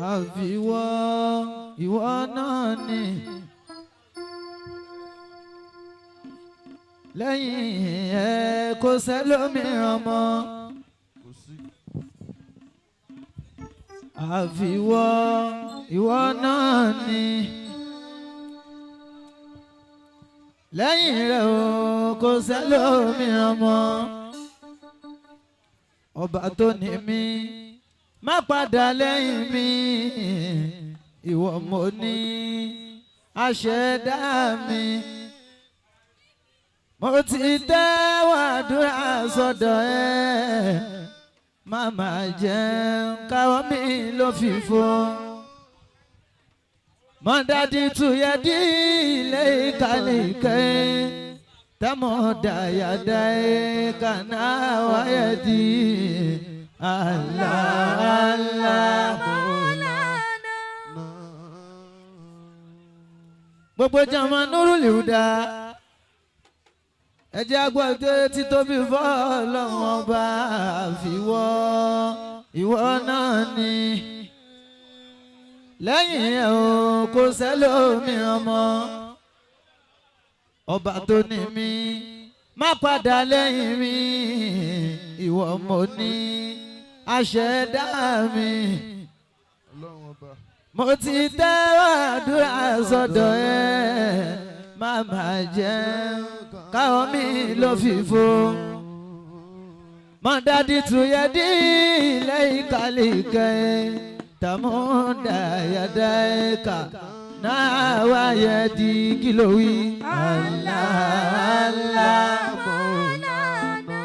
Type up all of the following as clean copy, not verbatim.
àfiwọ́ ìwọ náà ni lẹ́yìn ẹ kò sẹ́lómìíràn mọ́ àfiwọ́ ìwọ náà ni lẹ́yìn rẹ̀ o kò sẹ́lómìíràn mọ́ ọba tó ní mi má padà lẹ́yìn mi ìwọ mo ní aṣẹ̀dá mi mo ti tẹ́wọ́ àdúrà sọ́dọ̀ ẹ má má jẹun káwọ́ mi ló fìfo mọ́dádì tuyẹ̀dí ilé ìkàlẹ̀ ìkẹ́ tẹ́mọ̀ dàyàdàyẹ kàná wáyẹ̀dí. Allah Allah Maulana. Gbogbo jama Nurul Huda ẹ jẹ́ á gbọ́ títóbi f'Ọlọ́run ọba àfiwọ́ ìwọ náà ni lẹ́yìn ẹ̀ o kò sẹ́lómìíràn mọ́ ọba tó ní mi má padà lẹ́yìn mi ìwọ mo ní aṣẹ̀dá mi mo ti tẹ́wọ́ àdúrà sọ́dọ̀ ẹ má má jẹun káwọn mi ló fìfo mọ́dádì tuyẹ̀dí lẹ́yìn kálíkẹ́ tàmúdà yàdáyẹ̀ká náà wáyẹ̀dí kìlówì. Allah Allah Maulana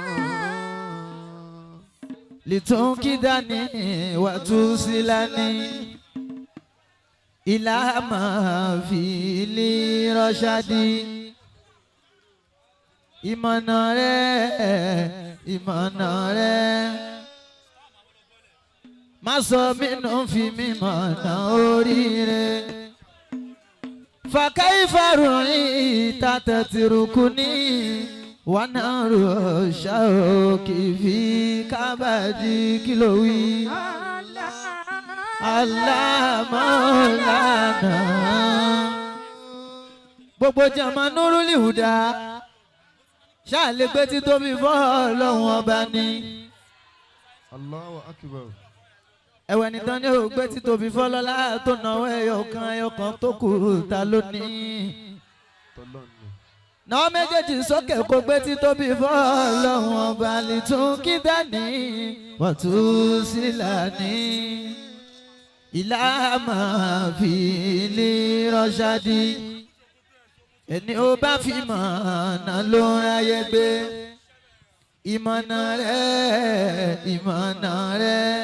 litunkidani watusilani ila ma fili rashadi ìmọ̀nà rẹ̀ má sọ mí nù fi mí mọ̀nà oríire fakaifa ru'ita tatrukuni wa naru shauki fi kabadi kilowi. Allah Maulana. Gbogbo jama Nurul Huda ṣáà lè gbé títóbi f'Ọlọ́run ọba ni. Allahu Akbar. Ẹ̀wẹ̀ nìkan ni ó gbé títóbi f'Ọlọ́lá tó náwó ẹyọkan tó kù ta lónìí. Náà méjèèjì sókè kó gbé títóbi f'Ọlọ́run ọba litunkidani watusilani ila ma fili rashadi. Ẹni ó bá fi mọ̀nà ló ń ráyé gbé ìmọ̀nà rẹ̀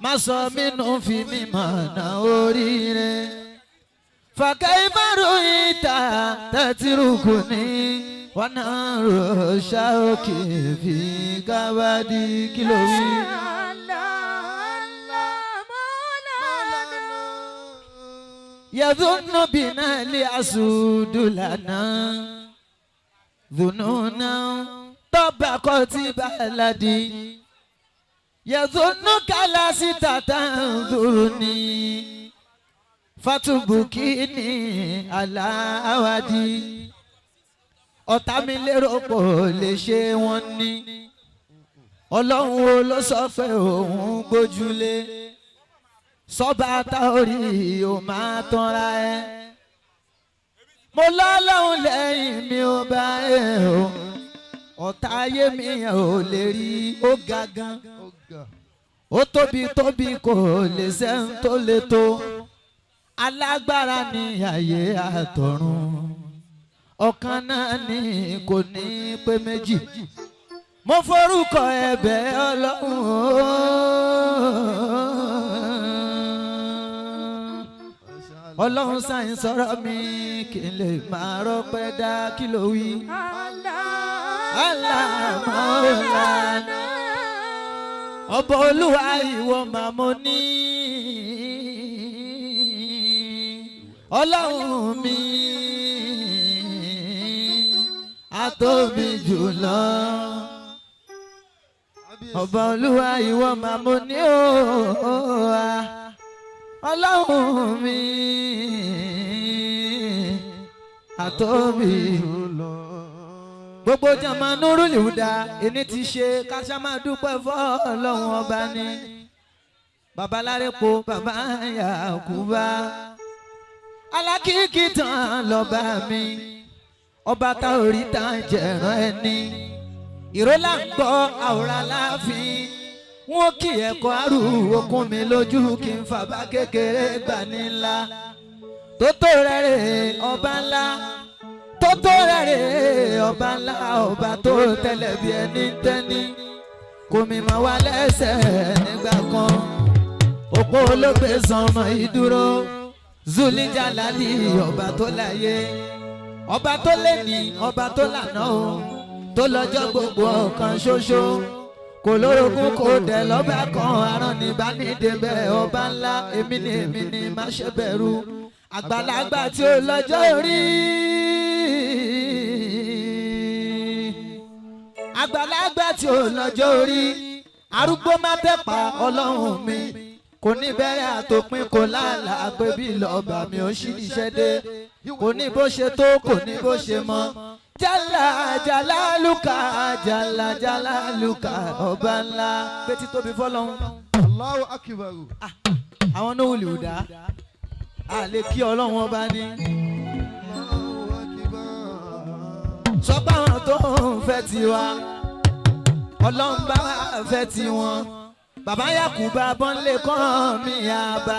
má sọ mí nù fi mí mọ̀nà oríire. Fakaifa ru'ita tatrukuni wa naru shauki fi kabadi kilowi. يظن بنا لأسود لنا ظنونا طبقت بلدي يظن كلاسي تنظرني فتبكيني على أودي ọ̀tá mi lérò kò lè ṣe wọ́n ní Ọlọ́run wo ló sọ pé òun gbójúlé sọ́ba táorí ò máa tanra ẹ mo lọ́lọ́run lẹ́yìn mi ò bá ẹ o ọ̀tá ayé mi ò lè rí ó ga gan ó tóbi kò lè sẹ́ń tó lè tó alágbára ní ayé àtọ̀run ọ̀kan náà ni kò ní pé méjì mo forúkọ ẹ̀bẹ̀ Ọlọ́run sáyìn sọ̀rọ̀ mi kí n lè máa rọ́pẹ́ dá kí ló wí. Allah Maulana ọba Olúwa ìwọ màmú ní Ọlọ́run mi atóbi jùlọ ọba Olúwa ìwọ màmú ní òòwà ọlọ́run mi àtóbi gbogbo jàmá Nurul Huda ẹni tí ṣe káṣá máa dúpẹ́ fọ́lọ́run ọba ni babalárepo bàbá Yakuba alákìkí tán lọ́ba mi ọba tá orí tá jẹ̀rán ẹni ìrólà ń gbọ́ àwòrán láàfin wọn kì í ẹ̀kọ́ àrùwò kún mi lójú kí n fàbá kékeré gbà ní ńlá tótó rẹ̀ ọba ńlá tótó rẹ̀ ọba ńlá ọba tó tẹ̀lé bí ẹni tẹ́ni kò mí máa wá lẹ́sẹ̀ nígbà kan òpó olóògbé sọmọ ìdúró Zulijalali ọba tó láyé ọba tó lẹ́ni ọba tó lànà o tó lọ́jọ́ gbogbo ọ̀kan ṣoṣo kò lórogún kò dẹ̀ lọ́ba kan aràn ní bánidébẹ̀ ọba ńlá èmi ni má ṣe bẹ̀rù àgbàlagbà tí ó lọ́jọ́ orí àgbàlagbà tí ó lọ́jọ́ orí arúgbó má tẹ̀pa ọlọ́run mi kò ní bẹ̀rẹ̀ àtòpin kò láàlàá pé bí lọ́ọ̀bà mi ò ṣì iṣẹ́ dé kò ní bó ṣe tó kò ní bó ṣe mọ́ jala jalaluka jala jalaluka ọba ńlá pé tí tóbi fọlọ́hún. Allahu akbar. àwọn Nurul Huda a lè kí ọlọ́run ọba ní. Allahu akbar. sọ pé àwọn tó ń fẹ́ tiwa ọlọ́run bá fẹ́ tiwọn bàbá Yakuba bọ́nlé kàn mí àbá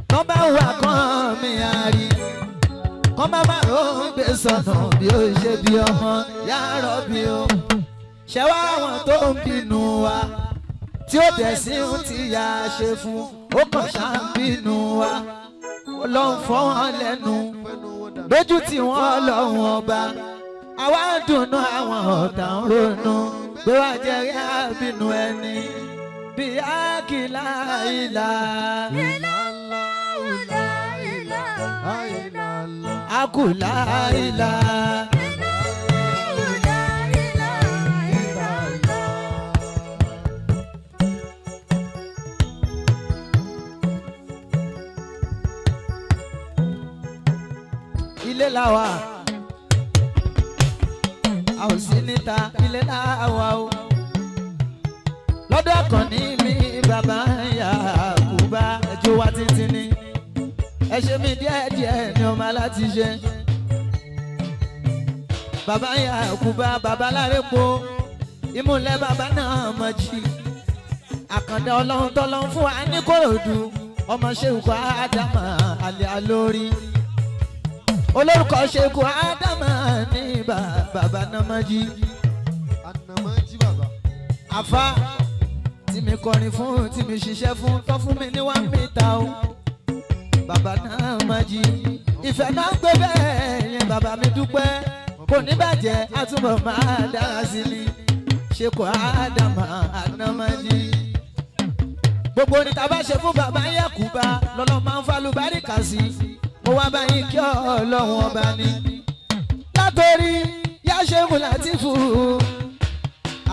tọ́ bá wà kàn mí àrí kọ́ má má ló ń gbé sọ̀nà bí ó ṣe bí ọmọ yàrá bí ó ṣẹ̀wá àwọn tó ń bínú wa tí ó dẹ̀ sí ohun tí yà á ṣe fún ó kàn ṣáà ń bínú wa ó lọ ń fọ́ wọn lẹ́nu lójú tí wọ́n lọ́wọ́ ọba àwa ń dùnnú àwọn ọ̀tá ń ronú pé wàá jẹ́rí àbínú ẹni bí àkìlá ìlà àkùlá ìlà. ilé làwà a ò sí níta ilé làwà o lọ́dọ̀ kan ní mi bàbá Yakuba ẹjọ́ wa títí ní ẹ ṣe mí díẹ̀díẹ̀ ní ọmọ aláti ṣe bàbá Yakuba bàbá lárépo ìmúlẹ̀ bàbá náà mọ̀ jí àkàndá ọlọ́run tọ́lọ́run fún wa ní Kòròdú ọmọ ṣèkú Ádámà àlẹ́ àlórí olórúkọ ṣèkú Ádámà ní bàbá náà mọ̀ jí àfa tí mi kọrin fún tí mi ṣiṣẹ́ fún tọ́ fún mi ní 1 mítà o bàbá náà máa jí ìfẹ́ náà gbé bẹ́ẹ̀ yẹn bàbá mi dúpẹ́ kò ní bàjẹ́ àtúbọ̀ máa dára sí ni Ṣèkú Ádámà àná máa jí gbogbo ní tá bá ṣe fún bàbá Yakuba lọ́lọ́ máa ń fálùbáríkà sí mo wá báyìí kí Ọlọ́run ọba ni látòrí yá Ṣéhù Látìfù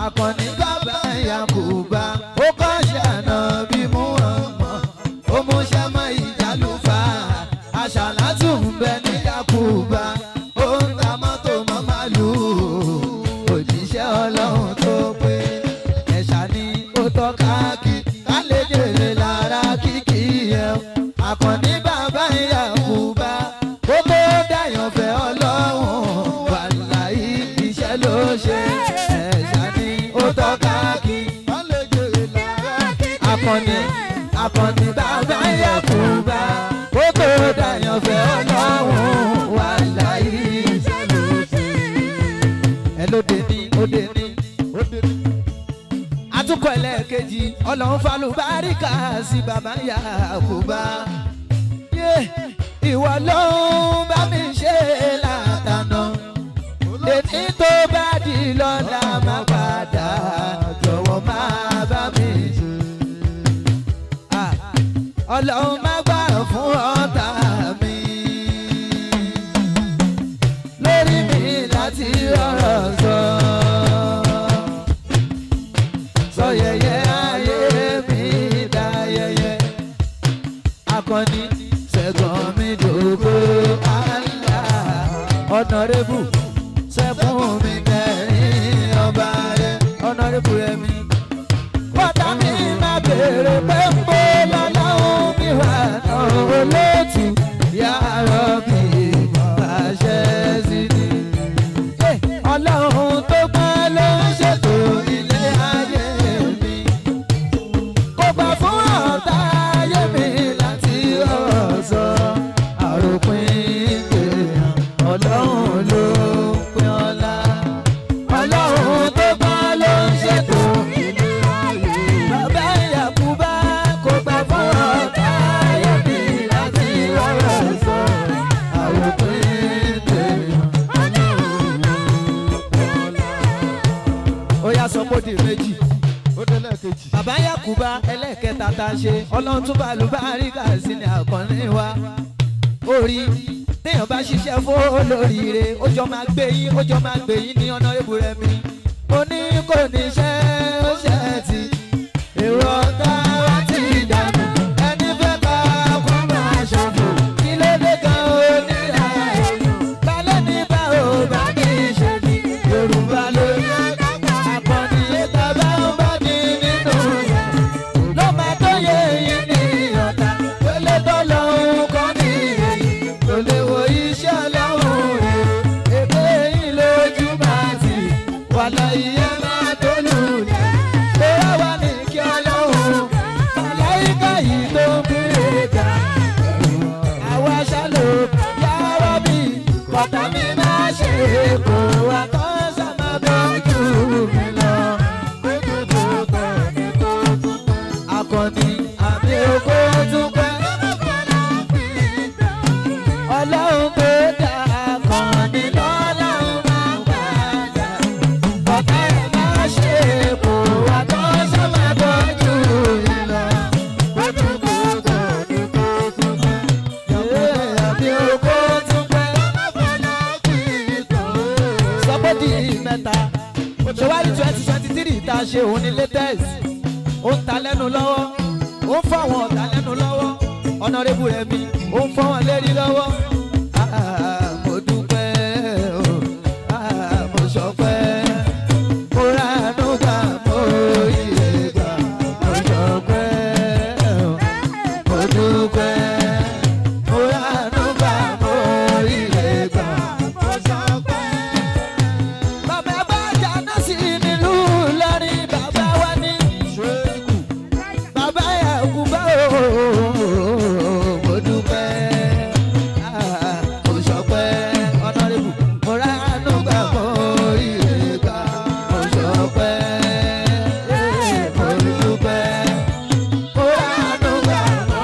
Àkànní bàbá Yakuba ó kọ́ ṣàná bí Muhammad ó mú ṣẹ́mọ́ ìjàlùfà àṣàlátù ń bẹ ní Yakuba ó ń ta mọ́tò mọ́ màlúù òjíṣẹ́ Ọlọ́run tó pé ẹ̀ṣà ni ó tọ́ka kí ká lè jèrè lára kíkì ẹ̀ Àkànní bàbá Yakuba ó tó dáyàn fẹ́ Ọlọ́run wàláhí iṣẹ́ ló ṣe ẹ̀ṣà ni ó tọ́ka kí ká lè jèrè lára kíkì ẹ̀ Àkànní bàbá Yakuba ó tó dáyàn fẹ́ Ọlọ́run wàláhí iṣẹ́ ló ṣe ẹ lóde ní òde ní àtúkọ̀ ẹlẹ́ẹ̀kejì Ọlọ́run fálùbáríkà sí bàbá Yakuba ìwọ ló ń bá mi ṣe látànà lèní tó bá di lọ́la má padà jọ̀wọ́ má bá mi ṣe Ọlọ́run má gbà fún ọ̀tá mi lórí mi láti ọ̀rọ̀ sọ yẹ̀yẹ́ ayé mi dá yẹ̀yẹ́ akọni Ṣẹ́gun mi dògbò àlá ọ̀nàrẹ́bù Ṣẹ́gun mi kẹrin ọba rẹ̀ ọ̀nàrẹ́bù rẹ̀ mi. bọ́tà mi máa bèrè pé ń bó lọ́lọ́run mi wà náà olóòtú yàrá mi pàṣẹ sí ni. ọlọ́run tó gbọ́ ló ń ṣètò ilé ayé mi. kò gbà fún ọ̀tá ayé mi láti ọ̀sọ̀ àròpin èèyàn ọlọ́run ló ń pín ọlá. ọlọ́run tó gbọ́ ló ń ṣètò ilé ayé mi. bàbá Yakuba kò gbà fún ọ̀tá ayé mi láti ọ̀sọ̀ àròpin èèyàn. ó yá sọ pé ó di méjì. ó dé lẹ́ẹ̀kejì. bàbá Yakuba ẹlẹ́ẹ̀kẹta tá a ṣe ọlọ́run tún bá lu báríkà sí ní àkànní wa. orí téèyàn bá ṣiṣẹ́ fún olóríire ó jọ máa gbé yín ó jọ máa gbé yín ní ọ̀nà ìbúrẹ́ mi. mo ní kò ní ṣe ó ṣe ti èrò ọ̀tá wa ti dànù ẹni fẹ́ ká kó máa ṣòfò kí ló dé kan ó ní ààyè balẹ̀ ní bá ò bá ní ṣe ní Yorùbá lórí akọni ìta bá ń bá ní nínú yẹn ló máa tó yẹ yín ní ọ̀tá pélé tó lọ́hùn kọ́ ní èyí kò lè wo iṣẹ́ ọlọ́run rẹ̀ èké yín lójú máa tì wàlá ìyẹn máa tó lù lẹ̀ tó rà wá ní kí ọlọ́run màláìka yìí tó ń kéré ga àwa ṣàlò yàrá mi kọ̀tà mi máa ṣe kó wa kọ́ sàmà bọ́jú mi lọ. akọni àbí oko tún pẹ́ ọlọ́run tó dá akọni lọ́lọ́run máa padà ọ̀tá ẹ̀ máa ṣe kó wa kọ́ sàmà bọ́jú mi lọ. àbí oko tún pẹ́ sọ́bọ́dì mẹ́ta ṣọwárí 2023 tá a ṣe òun ní latest ó ń ta lẹ́nu lọ́wọ́ ó ń fọ́ àwọn ọ̀tá lẹ́nu lọ́wọ́ ọ̀nàrẹ́bù rẹ̀ mi ó ń fọ́ wọn lérí lọ́wọ́. mo dúpẹ́ o mo ṣọpẹ́ mo ránú gbà mo ire gbà mo ṣọpẹ́ o mo dúpẹ́ mo ránú gbà mo ire gbà mo ṣọpẹ́. bàbá bá jáná sí nílùú Ìlọrin bàbá wa ní. bàbá Yakuba mo dúpẹ́ mo ṣọpẹ́ ọ̀nàrẹ́bù mo ránú gbà mo ire gbà mo ṣọpẹ́ mo dúpẹ́ mo ránú gbà mo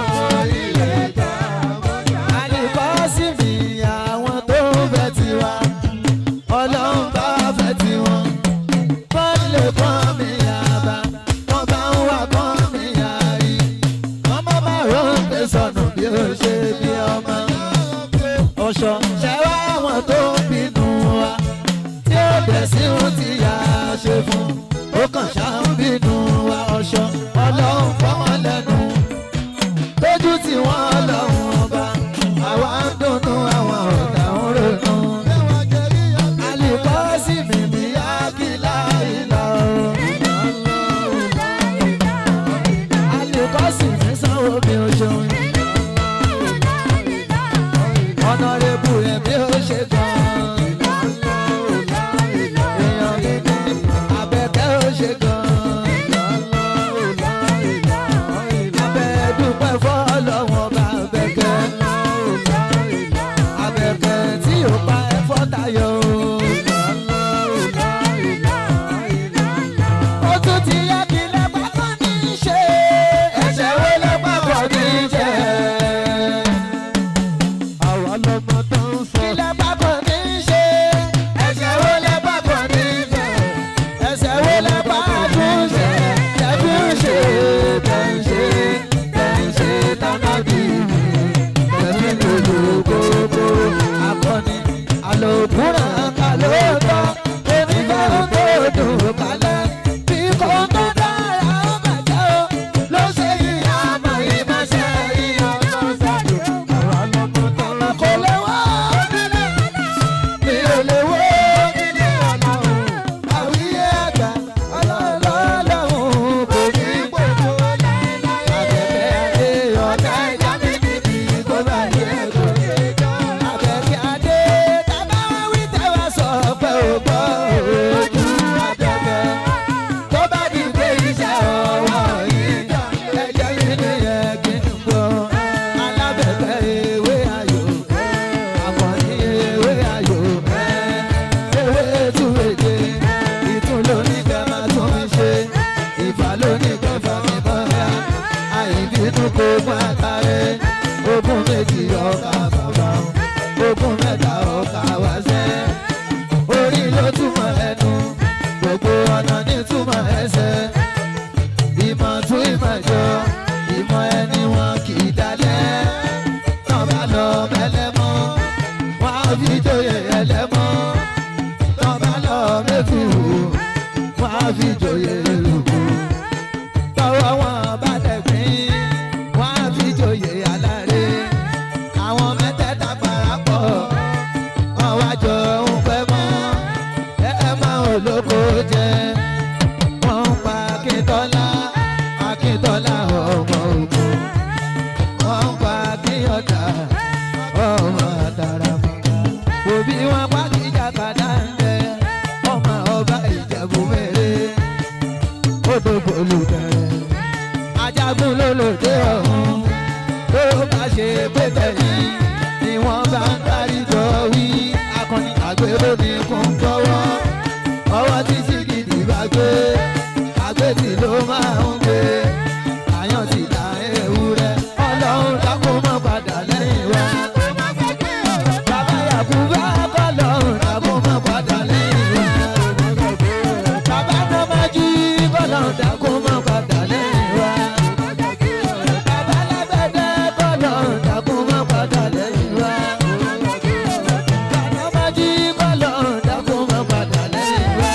ire gbà mo ṣọpẹ́. àlìkọ́ sí mi àwọn tó fẹ́ tiwa ọlọ́run bá fẹ́ tiwọn wọ́n lè pọ́n mi yàbá wọ́n bá ń wá pọ́n mi yàrí ọmọ bá rò ń pè sọnù bí ó ṣe bí ọmọ ọ̀ṣọ́ ṣẹ́wá àwọn tó ń bínú wa tí ó dẹ̀ sí ohun tí yà á ṣe fún ó kàn ṣá ń bínú wa ọ̀ṣọ́ ọlọ́run fọ́mọ́ lẹ́nu tójú tí wọ́n lọ́hùn ọba àwa ń dùnnú àwọn ọ̀tá ń ronú. àlìkọ́ sí mi bí ákílá ìlà o. àlìkọ́ sí mi sanwó mi ò ṣeun. ọ̀nàrẹ́bù rẹ̀ bí ó ṣe gan-an. èèyàn gidi Àbẹ̀kẹ́ ó ṣe gan-an. Abẹ́ dúpẹ́ fọ́lọ́wọ́n bá Àbẹ̀kẹ́. Àbẹ̀kẹ́ tí ò pa ẹ̀fọ́ tayọ. ó tún ti yá kí lẹ́pà kan ní í ṣe ẹ̀ṣẹ̀ wo lẹ́pà kan ní í jẹ́. àwa lọmọ fi joyè lùkù tọwọ́ wọn bá dẹ̀gbìn wọ́n á fi joyè aláre àwọn mẹ́tẹ̀ẹ̀ta parapọ̀ wọ́n wá jọ ń pẹ́ mọ́ máa olóko jẹ wọ́n ń pa Akíntọ́lá Akíntọ́lá ọmọ òkú wọ́n ń pa Akínyọ̀dá ọmọ àtàràmọ́gà òbí wọn pa Kíjàkadà ń bẹ ọmọ ọba Ìjẹ̀bú Mèrè odògbò olùbẹ̀rẹ̀ Ajagun lólòdé ọ̀hún tó bá ṣe pé tẹ̀yìn ni wọ́n bá ń kárí jọ wí akọni àgbèrò ní kún gbọ́wọ́ ọwọ́ tí Síkìdì bá gbé àgbètì ló máa ń gbé àyàn ti ta ewúrẹ́ Ọlọ́run dákun mọ́ padà lẹ́yìn wa bàbá Yàkúbà kọ́lọ́run dákun mọ́ padà lẹ́yìn wa bàbá Nọ́májí kọ́lọ́run dákun mọ́ padà lẹ́yìn wa bàbá Lágbẹ̀dẹ kọ́lọ́run dákun mọ́ padà lẹ́yìn wa bàbá Nọ́májí kọ́lọ́run dákun mọ́ padà lẹ́yìn wa.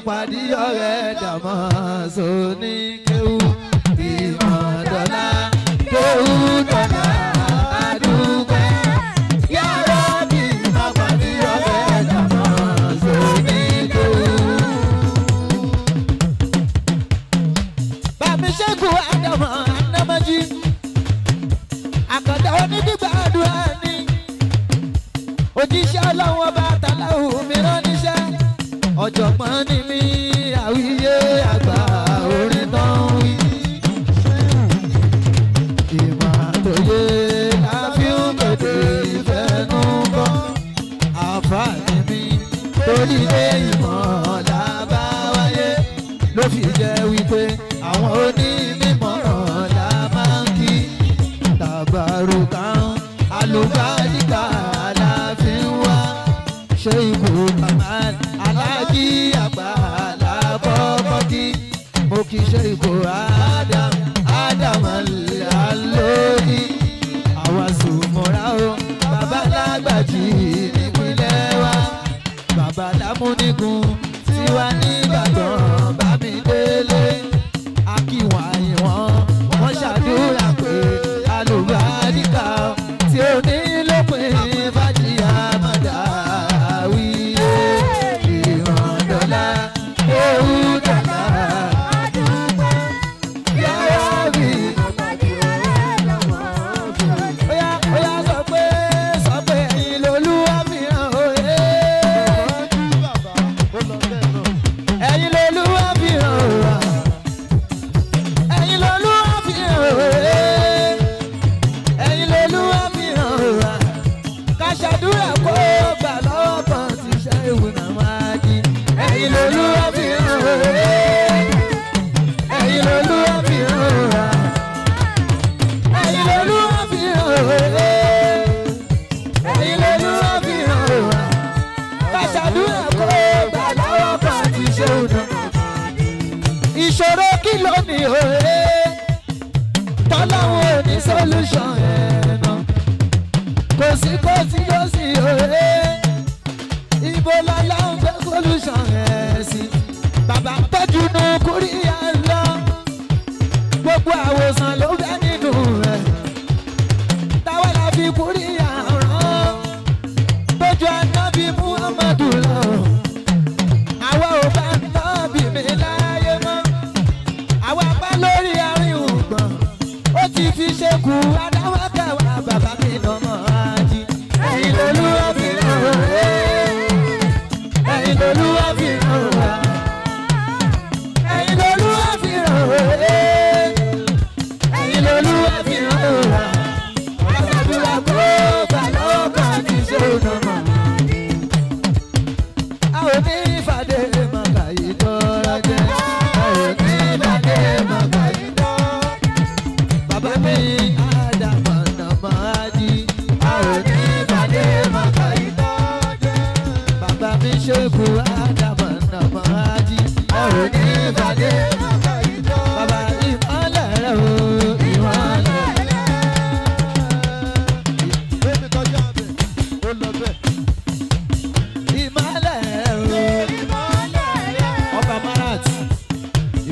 Pàdé ọ̀rẹ́ dàmọ́ sóní kéwú ìmọ̀dọ́lá kéwú dọ́là àdúgbò yàrá bí ní gbígbàdúrà ni òjíṣẹ́ ọlọ́run ọba tàláhù mìíràn níṣẹ́ ọ̀jọ̀gbọ́n ni mí àwíyé àgbà orin tó ń wí. ìmọ̀ àtòyé la fi ń kéde ìfẹ́nu kọ́ àǹfààní mi torí lé ìmọ̀ làbá wáyé ló fi jẹ́ wípé àwọn onímọ̀ la máa ń kí tàbárùkà alùbáríkà la fi ń wá ṣé ikú kamal alájí àgbà làbọ́kọ́ kí mo kì í ṣe ikú Adam alórí àwọn sùmọ́ra o bàbá lágbàjì nípínlẹ̀ wa bàbá lámúnigun tiwa nígbàdàn bá mi délé akíwọ̀n àyẹ̀wọ̀n wọ́n ṣàdúrà pé alùbáríkà tí ó ní lópin fàjíyà mọ̀dà wíyé ìrànlọ́lá ewu dọ̀là yàrá mi. Óyá sọ pé ẹ̀yin lolúwa fi hàn òye. Ẹ̀yin lolúwa fi hàn òye. Ẹ̀yin lolúwa fi hàn òye. Ẹ̀yin lolúwa fi hàn òye. Ká ṣàdúrà kó gbà lọ́wọ́ kan ti ṣe ìwúnà máa di. Ẹ̀yin lolúwa fi hàn òye. Ẹ̀yin lolúwa fi hàn òye. Ẹ̀yin lolúwa fi hàn òye. Ẹ̀yin lolúwa fi hàn òye. Ká ṣàdúrà kó gbà lọ́wọ́ kan ti ṣe ìwúnà. Ìṣòro kí ló ní òye? Tọ́láwọn ò ní solution ẹ̀ náà. Kò sí yóò sí òye. Ibo lọ́lá ń gbé solution ẹ̀ sí. Bàbá tọ́jú nù kúrìyà lọ. Gbogbo àwòsàn ló bẹ́ nínú rẹ̀. Táwa la fi kúrìyà rán. Tójú Ànábì Muhammadu lọ. Àwa ò bá Nábì mi láyé mọ́. Àwa bá lórí àríwùgbọ̀n. Ó ti fi ṣe kù adáwọ́kẹ́wà bàbá mi lọ́mọ ají. Ẹ̀yin lolúwa fi hàn òye. Ẹ̀yin lolúwa fi hàn òye. Ẹ̀yin lolúwa fi hàn òye. Ẹ̀yin lolúwa fi hàn òye. Àṣàdúrà kó gbà lọ́wọ́ kan ti ṣe ònàmọ̀. A ò ní ìfàdé màkà yìí tọ́ra jẹ́. A ò ní ìfàdé màkà yìí tọ́. Bàbá mi àdàmọ̀nàmọ́ ají. A ò ní ìfàdé màkà yìí tọ́ jẹ́. Bàbá mi ṣèkù àdàmọ̀nàmọ́ ají. A ò ní ìfàdé màkà yìí tọ́. Bàbá ìmọ̀lẹ̀ rẹ̀ o ìmọ̀lẹ̀. Bébí tọ́jú àbẹ̀, ó lọ bẹ́ẹ̀. Ìmọ̀lẹ̀ rẹ̀ o ọba Marat.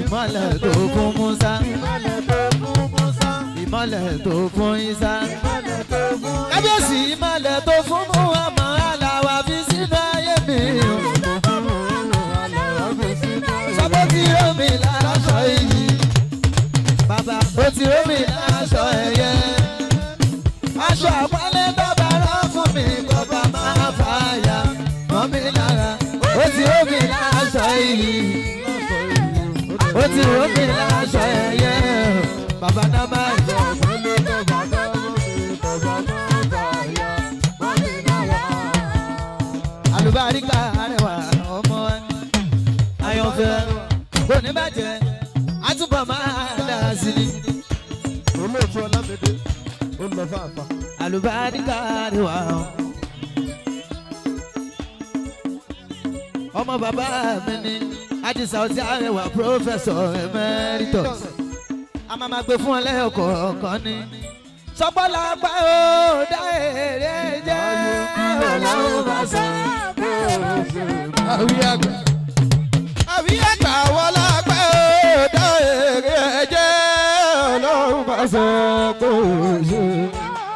Ìmọ̀lẹ̀ tó fún Musa. Ìmọ̀lẹ̀ tó fún Isa. Kábíyèsí ìmọ̀lẹ̀ tó fún Muhammad aláwa fi sínú ayé mi. Sọ́kò tí omi láṣọ iyì. Bàbá ó ti omi láṣọ ẹ̀yẹ. Aṣọ àpálẹ̀ bàbá rán fún mi kọ́ba máa fàyà mọ́ mi lára. Ó ti omi láṣọ iyì. Ó ti omi láṣọ ẹ̀yẹ. Bàbá náà máa ń jọ. Àlùbáríkà arẹwà ọmọ ayọ̀fẹ́ kò ní bàjẹ́ àtúbọ̀ máa dà sí ni. Olóòtú Ọlámídé, ó lọ fáfá. Àlùbáríkà arẹwà ọmọ bàbá mi ni Àdìsá Ọtí Arẹwà Professor Emeritus. A máa ma gbé fún ọ lẹ́yọ̀kọ̀ọ̀kan ni. Sọpọ́lá pa ó dá èrè jẹ́ ọlọ́run bá sọ. Àwí àgbà wọlá pẹ́ ó dá èrè jẹ́ ọlọ́run bá sọ kó o ṣe.